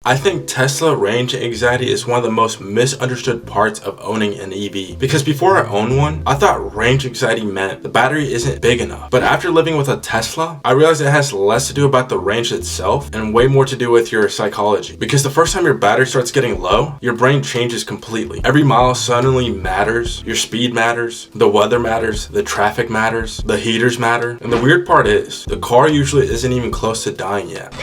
I think Tesla range anxiety is one of the most misunderstood parts of owning an EV. Because before I owned one, I thought range anxiety meant the battery isn't big enough. But after living with a Tesla, I realized it has less to do about the range itself and way more to do with your psychology. Because the first time your battery starts getting low, your brain changes completely. Every mile suddenly matters, your speed matters, the weather matters, the traffic matters, the heaters matter. And the weird part is, the car usually isn't even close to dying yet.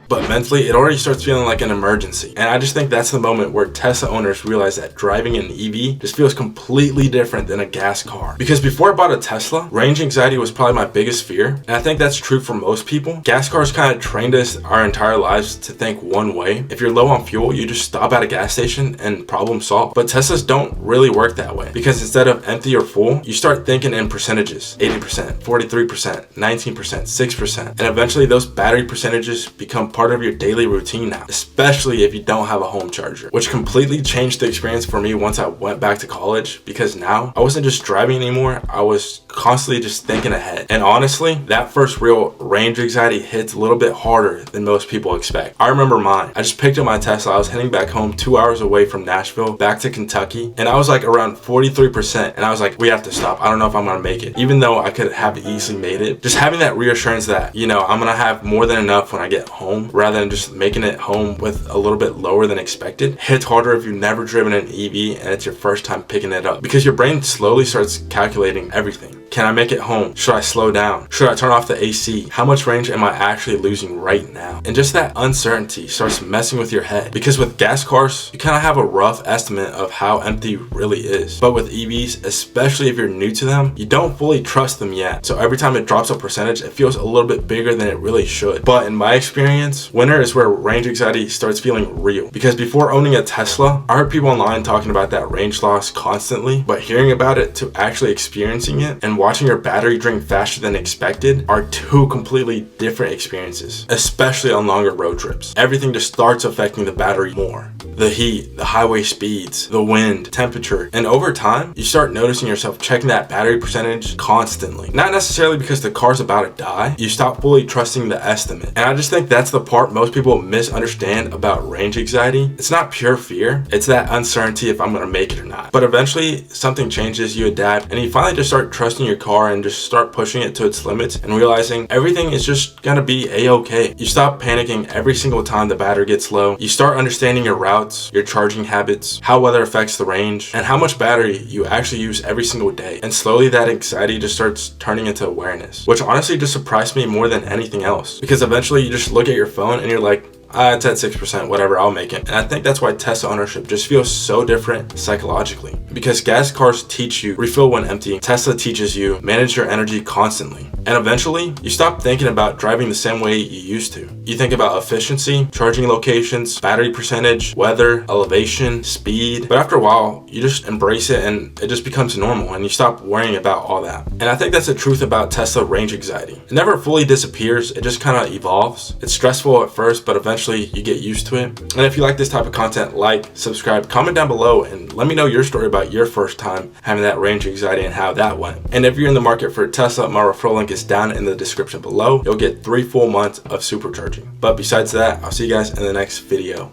But mentally, it already starts feeling like an emergency. And I just think that's the moment where Tesla owners realize that driving an EV just feels completely different than a gas car. Because before I bought a Tesla, range anxiety was probably my biggest fear. And I think that's true for most people. Gas cars kind of trained us our entire lives to think one way. If you're low on fuel, you just stop at a gas station and problem solved. But Teslas don't really work that way. Because instead of empty or full, you start thinking in percentages. 80%, 43%, 19%, 6%. And eventually those battery percentages become part of your daily routine now, especially if you don't have a home charger, which completely changed the experience for me once I went back to college, because now I wasn't just driving anymore, I was constantly just thinking ahead. And honestly, that first real range anxiety hits a little bit harder than most people expect. I remember mine. I just picked up my Tesla. I was heading back home 2 hours away from Nashville back to Kentucky, and I was like around 43%, and I was like, we have to stop. I don't know if I'm gonna make it, even though I could have easily made it. Just having that reassurance that, you know, I'm gonna have more than enough when I get home, rather than just making it home with a little bit lower than expected, hits harder if you've never driven an EV and it's your first time picking it up, because your brain slowly starts calculating everything. Can I make it home? Should I slow down? Should I turn off the AC? How much range am I actually losing right now? And just that uncertainty starts messing with your head, because with gas cars, you kind of have a rough estimate of how empty really is. But with EVs, especially if you're new to them, you don't fully trust them yet. So every time it drops a percentage, it feels a little bit bigger than it really should. But in my experience, winter is where range anxiety starts feeling real. Because before owning a Tesla, I heard people online talking about that range loss constantly, but hearing about it to actually experiencing it and watching your battery drain faster than expected are two completely different experiences, especially on longer road trips. Everything just starts affecting the battery more. The heat, the highway speeds, the wind, temperature, and over time, you start noticing yourself checking that battery percentage constantly. Not necessarily because the car's about to die, you stop fully trusting the estimate. And I just think that's the part most people misunderstand about range anxiety. It's not pure fear, it's that uncertainty if I'm gonna make it or not. But eventually, something changes, you adapt, and you finally just start trusting your car and just start pushing it to its limits and realizing everything is just gonna be a-okay. You stop panicking every single time the battery gets low. You start understanding your routes, your charging habits, how weather affects the range, and how much battery you actually use every single day. And slowly that anxiety just starts turning into awareness, which honestly just surprised me more than anything else. Because eventually you just look at your phone and you're like, it's at 6%, whatever, I'll make it. And I think that's why Tesla ownership just feels so different psychologically. Because gas cars teach you refill when empty, Tesla teaches you manage your energy constantly. And eventually, you stop thinking about driving the same way you used to. You think about efficiency, charging locations, battery percentage, weather, elevation, speed. But after a while, you just embrace it and it just becomes normal and you stop worrying about all that. And I think that's the truth about Tesla range anxiety. It never fully disappears, it just kind of evolves. It's stressful at first, but eventually you get used to it. And if you like this type of content, like, subscribe, comment down below, and let me know your story about your first time having that range anxiety and how that went. And if you're in the market for a Tesla, my referral link is down in the description below. You'll get 3 full months of supercharging. But besides that, I'll see you guys in the next video.